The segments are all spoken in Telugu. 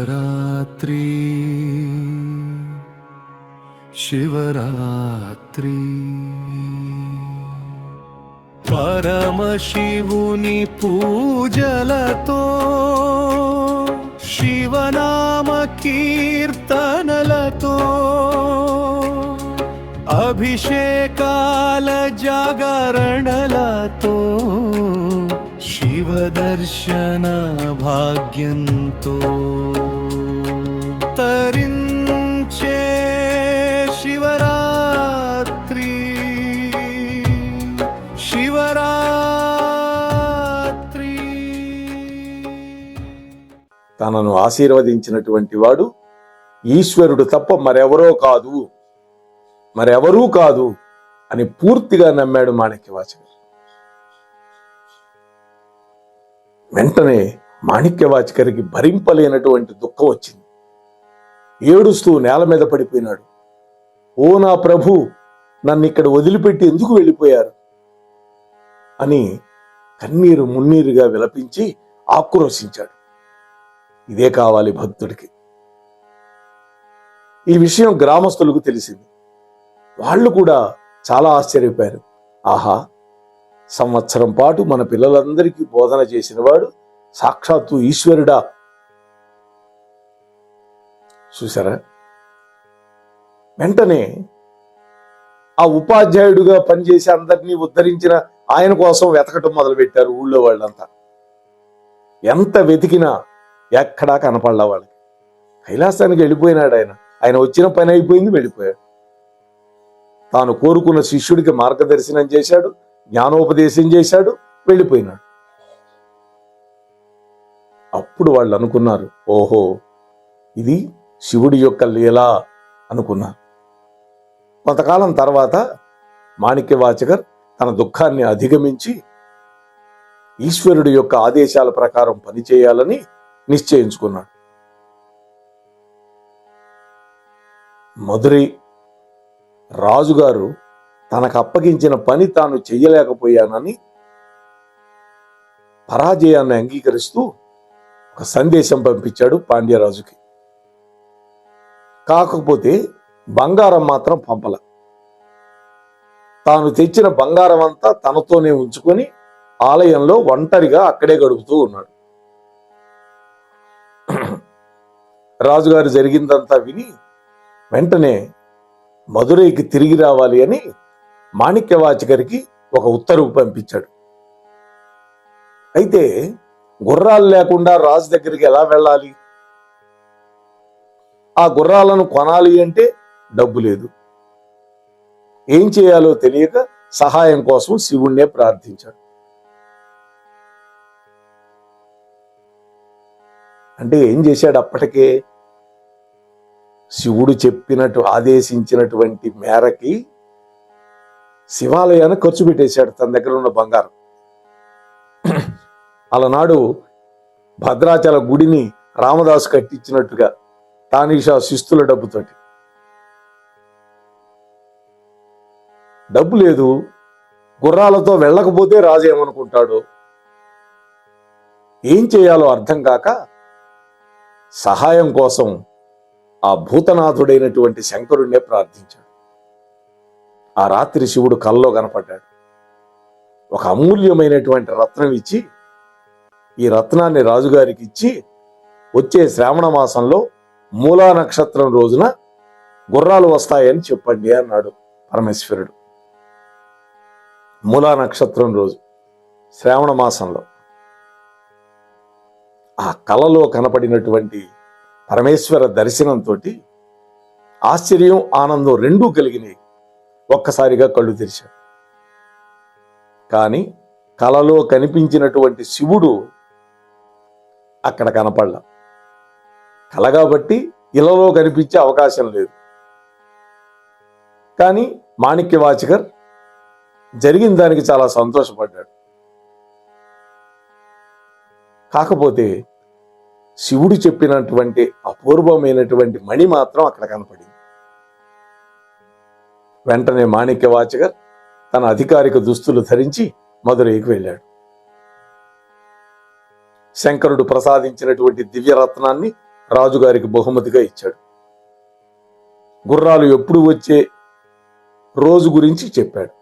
శివరాత్రి శివరాత్రి పరమశివుని పూజలతో శివనామ కీర్తనలతో అభిషేకాల జాగరణలతో శివదర్శన భాగ్యంతో తరించే శివరాత్రి శివరాత్రి. తనను ఆశీర్వదించినటువంటి వాడు ఈశ్వరుడు తప్ప మరెవరూ కాదు అని పూర్తిగా నమ్మాడు మాణిక్యవాచకుడు. వెంటనే మాణిక్యవాచకరికి భరింపలేనటువంటి దుఃఖం వచ్చింది. ఏడుస్తూ నేల మీద పడిపోయినాడు. ఓ నా ప్రభు, నన్ను ఇక్కడ వదిలిపెట్టి ఎందుకు వెళ్ళిపోయారు అని కన్నీరు మున్నీరుగా విలపించి ఆక్రోశించాడు. ఇదే కావాలి భక్తుడికి. ఈ విషయం గ్రామస్తులకు తెలిసింది. వాళ్ళు కూడా చాలా ఆశ్చర్యపోయారు. ఆహా, సంవత్సరం పాటు మన పిల్లలందరికీ బోధన చేసిన వాడు సాక్షాత్తు ఈశ్వరుడా. చూసారా? వెంటనే ఆ ఉపాధ్యాయుడుగా పనిచేసి అందరినీ ఉద్ధరించిన ఆయన కోసం వెతకటం మొదలుపెట్టారు ఊళ్ళో వాళ్ళంతా. ఎంత వెతికినా ఎక్కడా కనపడలా వాళ్ళకి. కైలాసానికి వెళ్ళిపోయినాడు ఆయన వచ్చిన పని అయిపోయింది, వెళ్ళిపోయాడు. తాను కోరుకున్న శిష్యుడికి మార్గదర్శనం చేశాడు, జ్ఞానోపదేశం చేశాడు, వెళ్ళిపోయినాడు. అప్పుడు వాళ్ళు అనుకున్నారు, ఓహో ఇది శివుడి యొక్క లీల అనుకున్నారు. కొంతకాలం తర్వాత మాణిక్యవాచకర్ తన దుఃఖాన్ని అధిగమించి ఈశ్వరుడి యొక్క ఆదేశాల ప్రకారం పనిచేయాలని నిశ్చయించుకున్నాడు. మధురై రాజుగారు తనకు అప్పగించిన పని తాను చెయ్యలేకపోయానని పరాజయాన్ని అంగీకరిస్తూ ఒక సందేశం పంపించాడు పాండ్యరాజుకి. కాకపోతే బంగారం మాత్రం పంపల. తాను తెచ్చిన బంగారం అంతా తనతోనే ఉంచుకొని ఆలయంలో ఒంటరిగా అక్కడే గడుపుతూ ఉన్నాడు. రాజుగారు జరిగిందంతా విని వెంటనే మధురైకి తిరిగి రావాలి అని మాణిక్యవాచకరికి ఒక ఉత్తర్వు పంపించాడు. అయితే గుర్రాలు లేకుండా రాజు దగ్గరికి ఎలా వెళ్ళాలి? ఆ గుర్రాలను కొనాలి అంటే డబ్బు లేదు. ఏం చేయాలో తెలియక సహాయం కోసం శివుణ్ణే ప్రార్థించాడు. అంటే ఏం చేశాడు? అప్పటికే శివుడు ఆదేశించినటువంటి మేరకి శివాలయాన్ని ఖర్చు పెట్టేశాడు తన దగ్గర ఉన్న బంగారం. అలనాడు భద్రాచల గుడిని రామదాసు కట్టించినట్టుగా తానీషా శిస్తుల డబ్బుతోటి. డబ్బు లేదు, గుర్రాలతో వెళ్ళకపోతే రాజు ఏమనుకుంటాడు? ఏం చేయాలో అర్థం కాక సహాయం కోసం ఆ భూతనాథుడైనటువంటి శంకరుణ్ణే ప్రార్థించాడు. ఆ రాత్రి శివుడు కల్లో కనపడ్డాడు. ఒక అమూల్యమైనటువంటి రత్నం ఇచ్చి, ఈ రత్నాన్ని రాజుగారికి ఇచ్చి వచ్చే శ్రావణ మాసంలో మూలా నక్షత్రం రోజున గుర్రాలు వస్తాయని చెప్పండి అన్నాడు పరమేశ్వరుడు. మూలా నక్షత్రం రోజు శ్రావణ మాసంలో ఆ కలలో కనపడినటువంటి పరమేశ్వర దర్శనంతో ఆశ్చర్యం, ఆనందం రెండూ కలిగినాయి. ఒక్కసారిగా కళ్ళు తెరిచాడు. కానీ కలలో కనిపించినటువంటి శివుడు అక్కడ కనపడలా. కల కాబట్టి ఇలలో కనిపించే అవకాశం లేదు. కానీ మాణిక్యవాచకర్ జరిగిన దానికి చాలా సంతోషపడ్డాడు. కాకపోతే శివుడు చెప్పినటువంటి అపూర్వమైనటువంటి మణి మాత్రం అక్కడ కనపడింది. వెంటనే మాణిక్యవాచకర్ తన అధికారిక దుస్తులు ధరించి మధురైకి వెళ్ళాడు. శంకరుడు ప్రసాదించినటువంటి దివ్యరత్నాన్ని రాజుగారికి బహుమతిగా ఇచ్చాడు. గుర్రాలు ఎప్పుడు వచ్చే రోజు గురించి చెప్పాడు.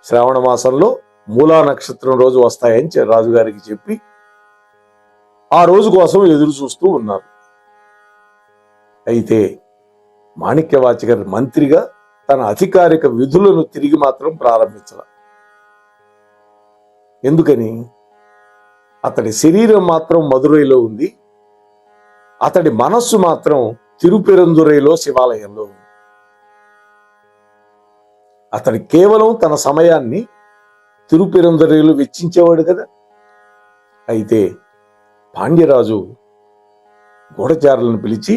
శ్రావణ మాసంలో మూలా నక్షత్రం రోజు వస్తాయని రాజుగారికి చెప్పి ఆ రోజు కోసం ఎదురు చూస్తూ ఉన్నారు. అయితే మాణిక్యవాచకర్ మంత్రిగా తన అధికారిక విధులను తిరిగి మాత్రం ప్రారంభించాల. ఎందుకని? అతడి శరీరం మాత్రం మదురైలో ఉంది, అతడి మనస్సు మాత్రం తిరుపెరందురైలో శివాలయంలో ఉంది. అతడు కేవలం తన సమయాన్ని తిరుపెరందురైలో వెచ్చించేవాడు కదా. అయితే పాండ్యరాజు గూఢచారులను పిలిచి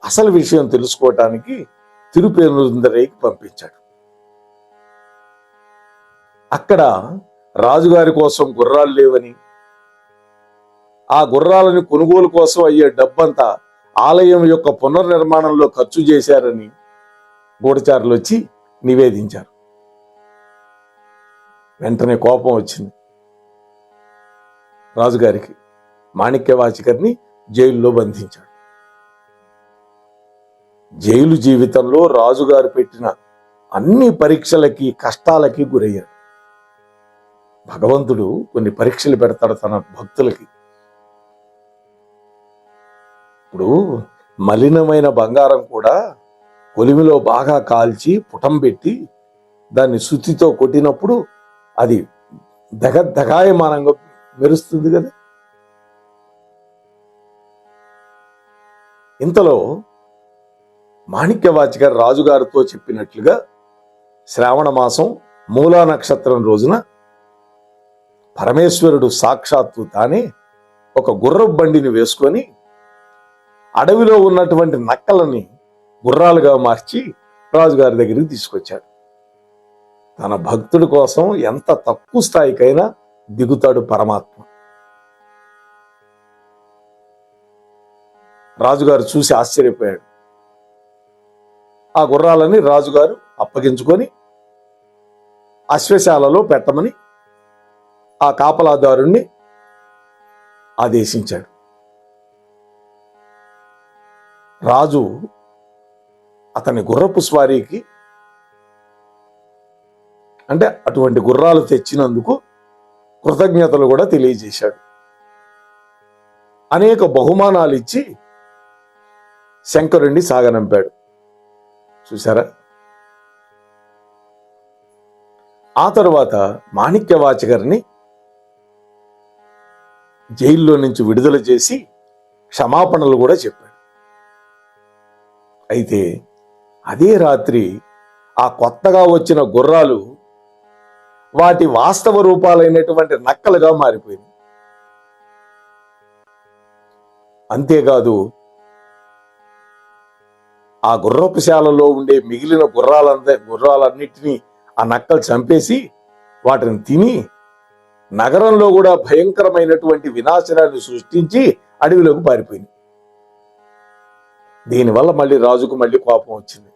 అసలు విషయం తెలుసుకోవటానికి తిరుపెరందురైకి పంపించాడు. అక్కడ రాజుగారి కోసం గుర్రాలు లేవని, ఆ గుర్రాలని కొనుగోలు కోసం అయ్యే డబ్బంతా ఆలయం యొక్క పునర్నిర్మాణంలో ఖర్చు చేశారని గూఢచారులు వచ్చి నివేదించారు. వెంటనే కోపం వచ్చింది రాజుగారికి. మాణిక్యవాచకర్ని జైల్లో బంధించాడు. జైలు జీవితంలో రాజుగారు పెట్టిన అన్ని పరీక్షలకి కష్టాలకి గురయ్యాడు. భగవంతుడు కొన్ని పరీక్షలు పెడతాడు తన భక్తులకి. ఇప్పుడు మలినమైన బంగారం కూడా కొలిమిలో బాగా కాల్చి పుటం పెట్టి దాన్ని శుద్ధితో కొట్టినప్పుడు అది దగాయమానంగా మెరుస్తుంది కదా. ఇంతలో మాణిక్యవాచకర్ రాజుగారితో చెప్పినట్లుగా శ్రావణ మాసం మూలా నక్షత్రం రోజున పరమేశ్వరుడు సాక్షాత్తు తానే ఒక గుర్రపు బండిని వేసుకొని అడవిలో ఉన్నటువంటి నక్కలని గుర్రాలుగా మార్చి రాజుగారి దగ్గరికి తీసుకొచ్చాడు. తన భక్తుడి కోసం ఎంత తక్కువ స్థాయికైనా దిగుతాడు పరమాత్మ. రాజుగారు చూసి ఆశ్చర్యపోయాడు. ఆ గుర్రాలని రాజుగారు అప్పగించుకొని అశ్వశాలలో పెట్టమని ఆ కాపలాదారుణ్ణి ఆదేశించాడు. రాజు అతని గుర్రపు స్వారీకి, అంటే అటువంటి గుర్రాలు తెచ్చినందుకు కృతజ్ఞతలు కూడా తెలియజేశాడు. అనేక బహుమానాలు ఇచ్చి శంకరుణ్ణి సాగనంపాడు. చూసారా? ఆ తరువాత మాణిక్యవాచకర్ని జైల్లో నుంచి విడుదల చేసి క్షమాపణలు కూడా చెప్పాడు. అయితే అదే రాత్రి ఆ కొత్తగా వచ్చిన గుర్రాలు వాటి వాస్తవ రూపాలైనటువంటి నక్కలుగా మారిపోయింది. అంతేకాదు, ఆ గుర్రపుశాలలో ఉండే మిగిలిన గుర్రాలన్నిటినీ ఆ నక్కలు చంపేసి వాటిని తిని నగరంలో కూడా భయంకరమైనటువంటి వినాశనాన్ని సృష్టించి అడవిలోకి పారిపోయింది. దీనివల్ల మళ్ళీ రాజుకు మళ్ళీ కోపం వచ్చింది.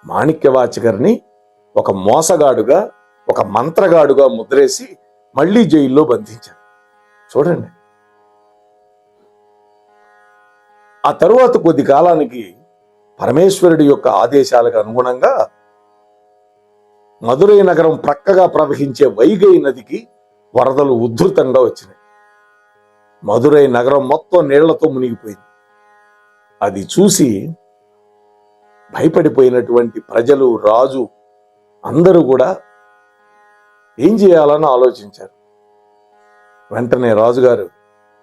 మాణిక్యవాచకర్ని ఒక మోసగాడుగా, ఒక మంత్రగాడుగా ముద్రేసి మళ్ళీ జైల్లో బంధించారు. చూడండి. ఆ తరువాత కొద్ది కాలానికి పరమేశ్వరుడి యొక్క ఆదేశాలకు అనుగుణంగా మదురై నగరం ప్రక్కగా ప్రవహించే వైగై నదికి వరదలు ఉధృతంగా వచ్చినాయి. మదురై నగరం మొత్తం నీళ్లతో మునిగిపోయింది. అది చూసి భయపడిపోయినటువంటి ప్రజలు, రాజు అందరూ కూడా ఏం చేయాలని ఆలోచించారు. వెంటనే రాజుగారు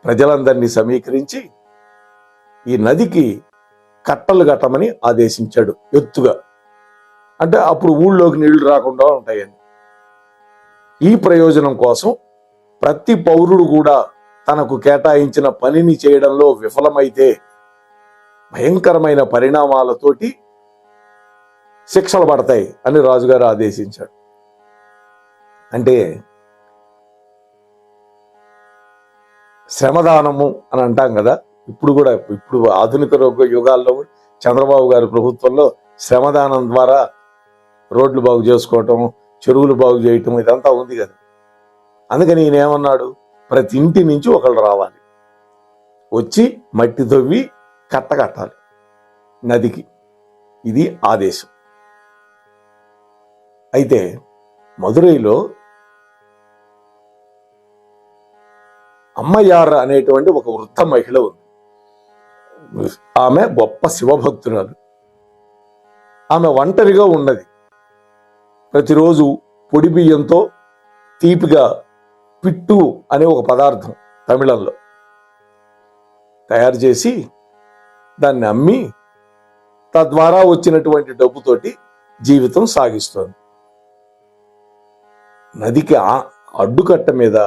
ప్రజలందరినీ సమీకరించి ఈ నదికి కట్టలు కట్టమని ఆదేశించాడు. ఎత్తుగా, అంటే అప్పుడు ఊళ్ళోకి నీళ్లు రాకుండా ఉంటాయని. ఈ ప్రయోజనం కోసం ప్రతి పౌరుడు కూడా తనకు కేటాయించిన పనిని చేయడంలో విఫలమైతే భయంకరమైన పరిణామాలతోటి శిక్షలు పడతాయి అని రాజుగారు ఆదేశించాడు. అంటే శ్రమదానము అని అంటాం కదా. ఇప్పుడు ఆధునిక యుగాల్లో చంద్రబాబు గారి ప్రభుత్వంలో శ్రమదానం ద్వారా రోడ్లు బాగు చేసుకోవటం, చెరువులు బాగు చేయటం ఇదంతా ఉంది కదా. అందుకని ఈయన ఏమన్నాడు, ప్రతి ఇంటి నుంచి ఒకళ్ళు రావాలి, వచ్చి మట్టి తవ్వి కట్టకట్టాలి నదికి. ఇది ఆదేశం. అయితే మదురైలో అమ్మయార్ అనేటువంటి ఒక వృద్ధ మహిళ ఉంది. ఆమె గొప్ప శివభక్తురాలు. ఆమె ఒంటరిగా ఉన్నది. ప్రతిరోజు పొడి బియ్యంతో తీపిగా పిట్టు అనే ఒక పదార్థం తమిళంలో తయారు చేసి దాన్ని అమ్మి తద్వారా వచ్చినటువంటి డబ్బుతోటి జీవితం సాగిస్తోంది. నదికి అడ్డుకట్ట మీద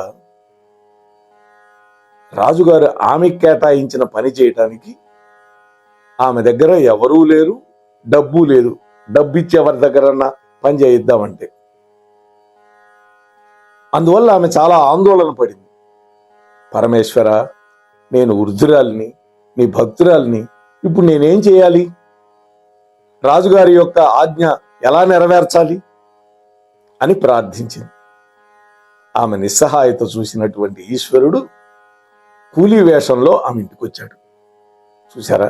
రాజుగారు ఆమెకు కేటాయించిన పని చేయటానికి ఆమె దగ్గర ఎవరూ లేరు, డబ్బు లేదు. డబ్బు ఇచ్చి ఎవరి దగ్గరన్నా పని చేయిద్దామంటే. అందువల్ల ఆమె చాలా ఆందోళన పడింది. పరమేశ్వర, నేను వృద్ధురాలిని, నీ భక్తురాలిని, ఇప్పుడు నేనేం చేయాలి? రాజుగారి యొక్క ఆజ్ఞ ఎలా నెరవేర్చాలి అని ప్రార్థించింది. ఆమె నిస్సహాయత చూసినటువంటి ఈశ్వరుడు కూలీ వేషంలో ఆమె ఇంటికి వచ్చాడు. చూసారా,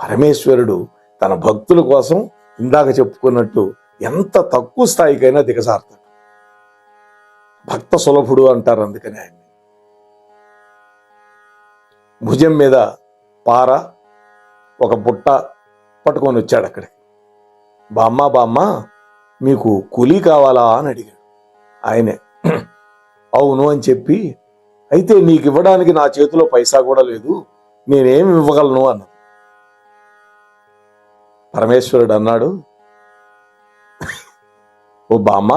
పరమేశ్వరుడు తన భక్తుల కోసం ఇందాక చెప్పుకున్నట్టు ఎంత తక్కువ స్థాయికైనా దిగజారుతాడు. భక్త సులభుడు అంటారు. అందుకని ఆయన భుజం మీద పార, ఒక బుట్ట పట్టుకొని వచ్చాడు అక్కడికి. బామ్మ మీకు కూలీ కావాలా అని అడిగాడు. ఆయనే అవును అని చెప్పి, అయితే నీకు ఇవ్వడానికి నా చేతిలో పైసా కూడా లేదు, నేనేమి ఇవ్వగలను అన్నది. పరమేశ్వరుడు అన్నాడు, ఓ బామ్మ,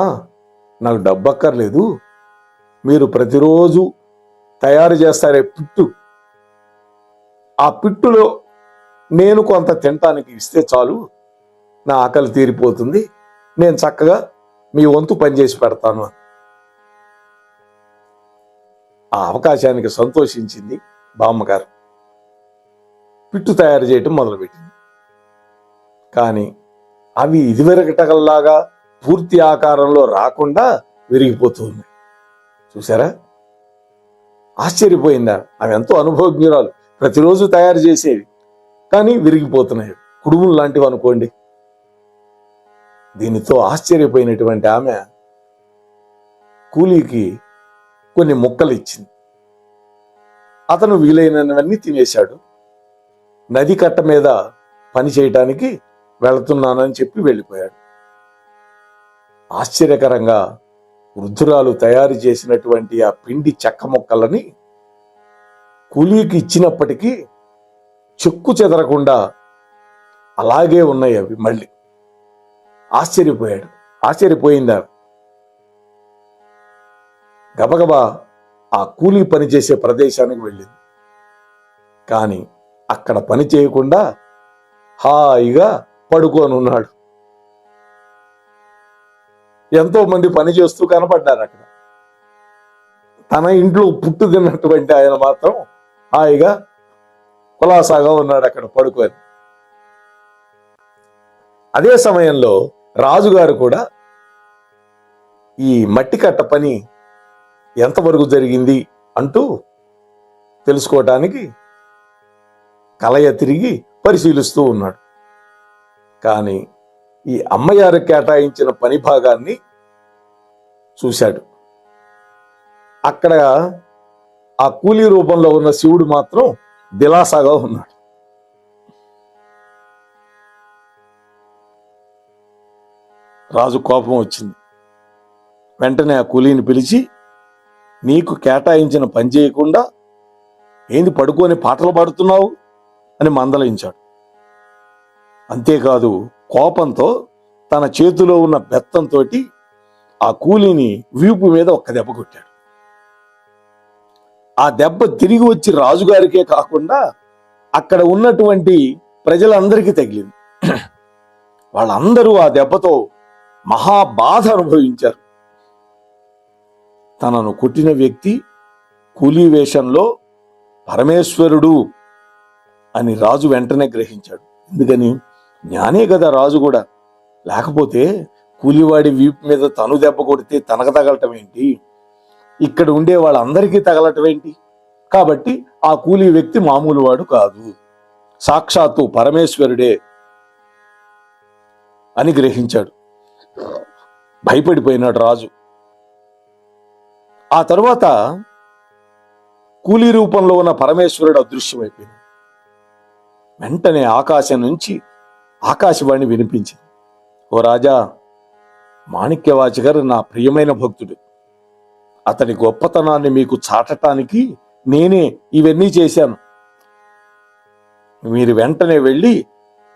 నాకు డబ్బు అక్కర్లేదు. మీరు ప్రతిరోజు తయారు చేస్తారే పిట్టు, ఆ పిట్టులో నేను కొంత తినటానికి ఇస్తే చాలు, నా ఆకలి తీరిపోతుంది. నేను చక్కగా మీ వంతు పనిచేసి పెడతాను. ఆ అవకాశానికి సంతోషించింది బామ్మగారు. పిట్టు తయారు చేయటం మొదలుపెట్టింది. కానీ అవి ఇదివరకటగల్లాగా పూర్తి ఆకారంలో రాకుండా విరిగిపోతూ ఉన్నాయి. చూసారా, ఆశ్చర్యపోయిందా? అవి ఎంతో అనుభవజ్ఞురాలు, ప్రతిరోజు తయారు చేసేవి, కానీ విరిగిపోతున్నాయి, కుడుములు లాంటివి అనుకోండి. దీనితో ఆశ్చర్యపోయినటువంటి ఆమె కూలీకి కొన్ని ముక్కలు ఇచ్చింది. అతను వీలైనవన్నీ తినేశాడు. నది కట్ట మీద పని చేయటానికి వెళుతున్నానని చెప్పి వెళ్ళిపోయాడు. ఆశ్చర్యకరంగా వృద్ధురాలు తయారు చేసినటువంటి ఆ పిండి చెక్క ముక్కలని కూలీకి ఇచ్చినప్పటికీ చెక్కు చెదరకుండా అలాగే ఉన్నాయి అవి. మళ్ళీ ఆశ్చర్యపోయిందా? గబగబా ఆ కూలీ పని చేసే ప్రదేశానికి వెళ్ళింది. కానీ అక్కడ పని చేయకుండా హాయిగా పడుకొని ఉన్నాడు. ఎంతో మంది పని చేస్తూ కనపడ్డారు అక్కడ. తన ఇంట్లో పుట్టు తిన్నటువంటి ఆయన మాత్రం హాయిగా కులాసాగా ఉన్నాడు అక్కడ పడుకొని. అదే సమయంలో రాజుగారు కూడా ఈ మట్టి కట్ట పని ఎంతవరకు జరిగింది అంటూ తెలుసుకోవటానికి కలయ తిరిగి పరిశీలిస్తూ ఉన్నాడు. కానీ ఈ అమ్మగారు కేటాయించిన పని భాగాన్ని చూశాడు. అక్కడ ఆ కూలీ రూపంలో ఉన్న శివుడు మాత్రం దిలాసాగా ఉన్నాడు. రాజు కోపం వచ్చింది. వెంటనే ఆ కూలీని పిలిచి, నీకు కేటాయించిన పని చేయకుండా ఏంది పడుకొని పాటలు పాడుతున్నావు అని మందలించాడు. అంతేకాదు, కోపంతో తన చేతిలో ఉన్న బెత్తంతో ఆ కూలీని వీపు మీద ఒక్క దెబ్బ కొట్టాడు. ఆ దెబ్బ తిరిగి వచ్చి రాజుగారికే కాకుండా అక్కడ ఉన్నటువంటి ప్రజలందరికీ తగిలింది. వాళ్ళందరూ ఆ దెబ్బతో మహాబాధ అనుభవించారు. తనను కొట్టిన వ్యక్తి కూలీ వేషంలో పరమేశ్వరుడు అని రాజు వెంటనే గ్రహించాడు. ఎందుకని? జ్ఞానే కదా రాజు కూడా. లేకపోతే కూలివాడి వీపు మీద తను దెబ్బ కొడితే తనకు తగలటం ఏంటి, ఇక్కడ ఉండే వాళ్ళందరికీ తగలటం ఏంటి కాబట్టి ఆ కూలీ వ్యక్తి మామూలు వాడు కాదు, సాక్షాత్తు పరమేశ్వరుడే అని గ్రహించాడు. భయపడిపోయినాడు రాజు. ఆ తరువాత కూలీ రూపంలో ఉన్న పరమేశ్వరుడు అదృశ్యమైపోయింది. వెంటనే ఆకాశం నుంచి ఆకాశవాణి వినిపించింది. ఓ రాజా, మాణిక్యవాచకర్ నా ప్రియమైన భక్తుడు. అతని గొప్పతనాన్ని మీకు చాటటానికి నేనే ఇవన్నీ చేశాను. మీరు వెంటనే వెళ్ళి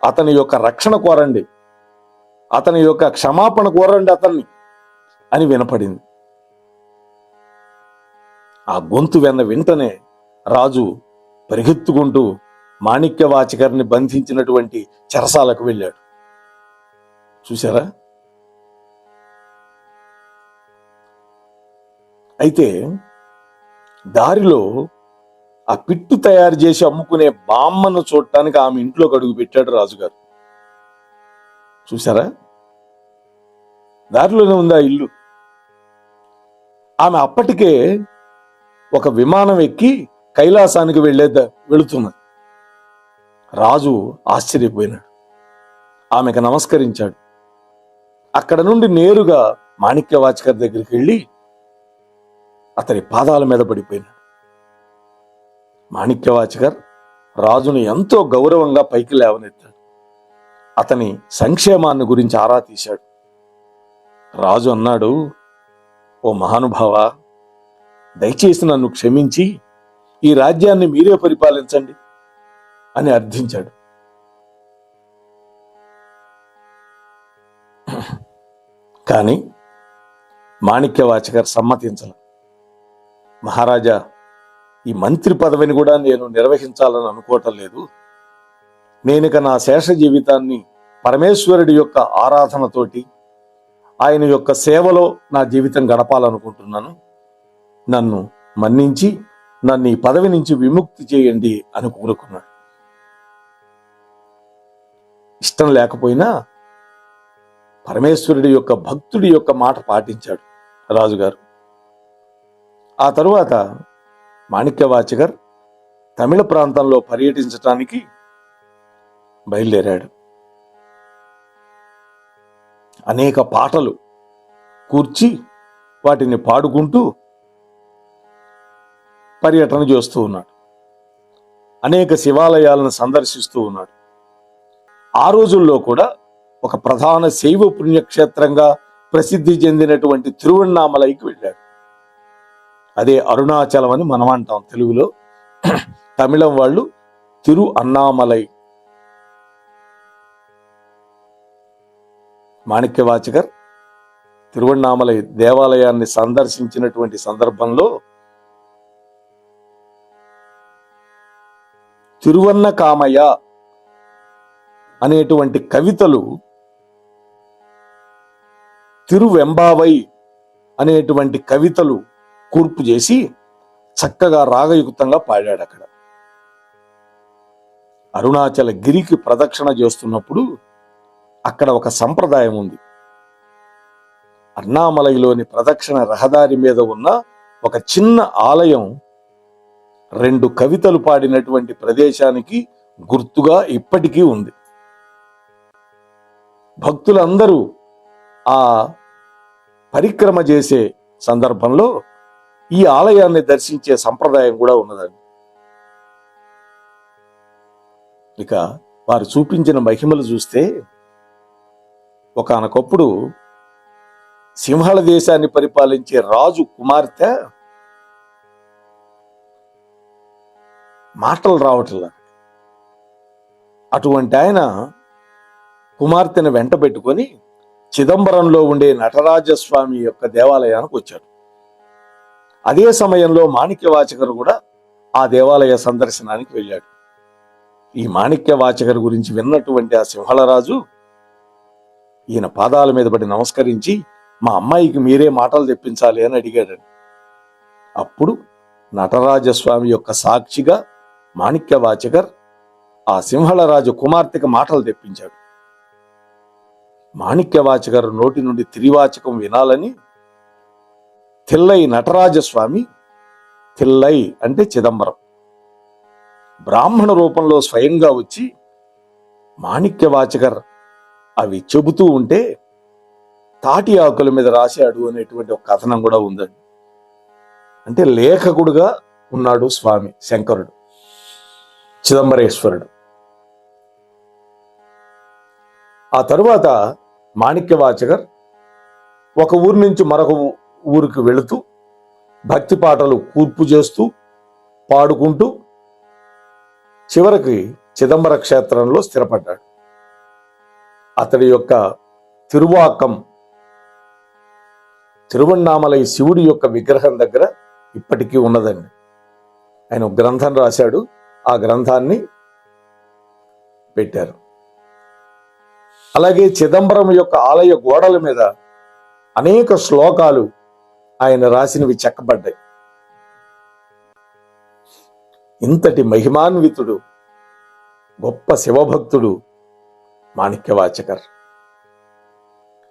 అతని యొక్క రక్షణ కోరండి, అతని యొక్క క్షమాపణ కోరండి అతన్ని అని వినపడింది. ఆ గొంతు వెంటనే రాజు పరిగెత్తుకుంటూ మాణిక్యవాచకర్ని బంధించినటువంటి చెరసాలకు వెళ్ళాడు. చూసారా? అయితే దారిలో ఆ పిట్టు తయారు చేసి అమ్ముకునే బామ్మను చూడటానికి ఆమె ఇంట్లోకి అడుగు పెట్టాడు రాజుగారు. చూసారా? దారిలోనే ఉంది ఆ ఇల్లు. ఆమె అప్పటికే ఒక విమానం ఎక్కి కైలాసానికి వెళుతున్నది. రాజు ఆశ్చర్యపోయినాడు. ఆమెకు నమస్కరించాడు. అక్కడ నుండి నేరుగా మాణిక్యవాచకర్ దగ్గరికి వెళ్ళి అతని పాదాల మీద పడిపోయినాడు. మాణిక్యవాచకర్ రాజును ఎంతో గౌరవంగా పైకి లేవనెత్తాడు. అతని సంక్షేమాన్ని గురించి ఆరా తీశాడు. రాజు అన్నాడు, ఓ మహానుభావ, దయచేసి నన్ను క్షమించి ఈ రాజ్యాన్ని మీరే పరిపాలించండి అని అర్థించాడు. కానీ మాణిక్యవాచకర్ సమ్మతించల. మహారాజా, ఈ మంత్రి పదవిని కూడా నేను నిర్వహించాలని అనుకోవటం లేదు. నేనిక నా శేష జీవితాన్ని పరమేశ్వరుడి యొక్క ఆరాధనతోటి ఆయన యొక్క సేవలో నా జీవితం గడపాలనుకుంటున్నాను. నన్ను మన్నించి నన్ను ఈ పదవి నుంచి విముక్తి చేయండి అని కోరుకున్నాడు. ఇష్టం లేకపోయినా పరమేశ్వరుడి యొక్క భక్తుడి యొక్క మాట పాటించాడు రాజుగారు. ఆ తరువాత మాణిక్యవాచకర్ తమిళ ప్రాంతంలో పర్యటించటానికి బయలుదేరాడు. అనేక పాటలు కూర్చి వాటిని పాడుకుంటూ పర్యటన చేస్తూ ఉన్నాడు. అనేక శివాలయాలను సందర్శిస్తూ ఉన్నాడు. ఆ రోజుల్లో కూడా ఒక ప్రధాన శైవ పుణ్యక్షేత్రంగా ప్రసిద్ధి చెందినటువంటి తిరువణ్ణామలైకి వెళ్ళాడు. అదే అరుణాచలం అని మనం అంటాం తెలుగులో. తమిళం వాళ్ళు తిరు అన్నామలై. మాణిక్యవాచకర్ తిరువణ్ణామలై దేవాలయాన్ని సందర్శించినటువంటి సందర్భంలో తిరువన్న కామయ్య అనేటువంటి కవితలు తిరువెంబావై అనేటువంటి కవితలు కూర్పు చేసి చక్కగా రాగయుక్తంగా పాడాడు. అక్కడ అరుణాచల గిరికి ప్రదక్షిణ చేస్తున్నప్పుడు అక్కడ ఒక సంప్రదాయం ఉంది. అన్నామలైలోని ప్రదక్షిణ రహదారి మీద ఉన్న ఒక చిన్న ఆలయం 2 కవితలు పాడినటువంటి ప్రదేశానికి గుర్తుగా ఇప్పటికీ ఉంది. భక్తులందరూ ఆ పరిక్రమ చేసే సందర్భంలో ఈ ఆలయాన్ని దర్శించే సంప్రదాయం కూడా ఉన్నదండి. ఇక వారు చూపించిన మహిమలు చూస్తే ఒకానొకప్పుడు సింహళ దేశాన్ని పరిపాలించే రాజు కుమార్తె మాటలు రావట్లా. అటువంటి ఆయన కుమార్తెను వెంట పెట్టుకొని చిదంబరంలో ఉండే నటరాజస్వామి యొక్క దేవాలయానికి వచ్చాడు. అదే సమయంలో మాణిక్యవాచకర్ కూడా ఆ దేవాలయ సందర్శనానికి వెళ్ళాడు. ఈ మాణిక్యవాచకర్ గురించి విన్నటువంటి ఆ సింహళరాజు ఈయన పాదాల మీద పడి నమస్కరించి, మా అమ్మాయికి మీరే మాటలు తెప్పించాలి అని అడిగాడండి. అప్పుడు నటరాజస్వామి యొక్క సాక్షిగా మాణిక్యవాచకర్ ఆ సింహళరాజు కుమార్తెకి మాటలు తెప్పించాడు. మాణిక్యవాచకర్ నోటి నుండి త్రివాచకం వినాలని తిల్లై నటరాజస్వామి తిల్లై అంటే చిదంబరం బ్రాహ్మణ రూపంలో స్వయంగా వచ్చి మాణిక్యవాచకర్ అవి చెబుతూ ఉంటే తాటి ఆకుల మీద రాశాడు అనేటువంటి ఒక కథనం కూడా ఉందండి. అంటే లేఖకుడుగా ఉన్నాడు స్వామి శంకరుడు, చిదంబరేశ్వరుడు. ఆ తరువాత మాణిక్యవాచకర్ ఒక ఊరి నుంచి మరొక ఊరికి వెళుతూ భక్తి పాటలు కూర్పు చేస్తూ పాడుకుంటూ చివరికి చిదంబర క్షేత్రంలో స్థిరపడ్డాడు. అతడి యొక్క తిరువాకం తిరువణ్ణామలై శివుడి యొక్క విగ్రహం దగ్గర ఇప్పటికీ ఉన్నదండి. ఆయన ఒక గ్రంథం రాశాడు, ఆ గ్రంథాన్ని పెట్టారు. అలాగే చిదంబరం యొక్క ఆలయ గోడల మీద అనేక శ్లోకాలు ఆయన రాసినవి చెక్కబడ్డాయి. ఇంతటి మహిమాన్వితుడు గొప్ప శివభక్తుడు మాణిక్యవాచకర్.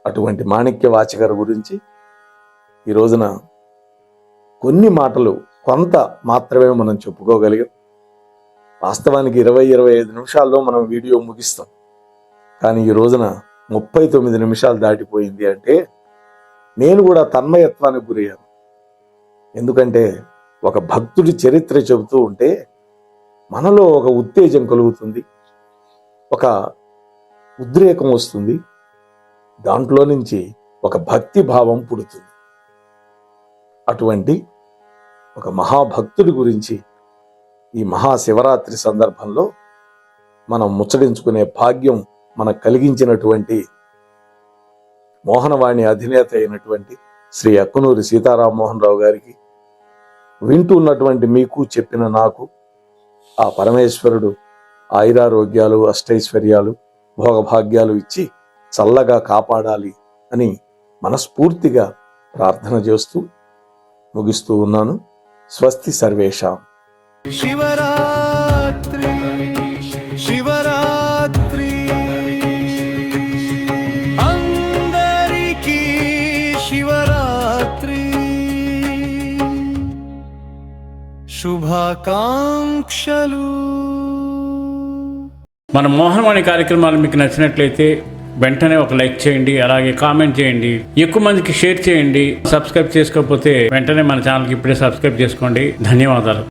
అటువంటి మాణిక్యవాచకర్ గురించి ఈ రోజున కొన్ని మాటలు కొంత మాత్రమే మనం చెప్పుకోగలిగాం. వాస్తవానికి 20-25 నిమిషాల్లో మనం వీడియో ముగిస్తాం. కానీ ఈ రోజున 39 నిమిషాలు దాటిపోయింది అంటే నేను కూడా తన్మయత్వానికి గురయ్యాను. ఎందుకంటే ఒక భక్తుడి చరిత్ర చెబుతూ ఉంటే మనలో ఒక ఉత్తేజం కలుగుతుంది, ఒక ఉద్రేకం వస్తుంది, దాంట్లో నుంచి ఒక భక్తి భావం పుడుతుంది. అటువంటి ఒక మహాభక్తుడి గురించి ఈ మహాశివరాత్రి సందర్భంలో మనం ముచ్చడించుకునే భాగ్యం మనకు కలిగించినటువంటి మోహనవాణి అధినేత అయినటువంటి శ్రీ అక్కునూరి సీతారామమోహన్ రావు గారికి, వింటూ ఉన్నటువంటి మీకు, చెప్పిన నాకు ఆ పరమేశ్వరుడు ఆయురారోగ్యాలు, అష్టైశ్వర్యాలు, భోగభాగ్యాలు ఇచ్చి చల్లగా కాపాడాలి అని మనస్ఫూర్తిగా ప్రార్థన చేస్తూ ముగిస్తూ ఉన్నాను. స్వస్తి సర్వేషాం. శివరాత్రి శివరాత్రి అందరికీ శివరాత్రి శుభాకాంక్షలు. మన మోహనవాణి కార్యక్రమాలు మీకు నచ్చినట్లయితే వెంటనే ఒక లైక్ చేయండి, అలాగే కామెంట్ చేయండి, ఎక్కువ మందికి షేర్ చేయండి. సబ్స్క్రైబ్ చేసుకోకపోతే వెంటనే మన ఛానల్కి ఇప్పుడే సబ్స్క్రైబ్ చేసుకోండి. ధన్యవాదాలు.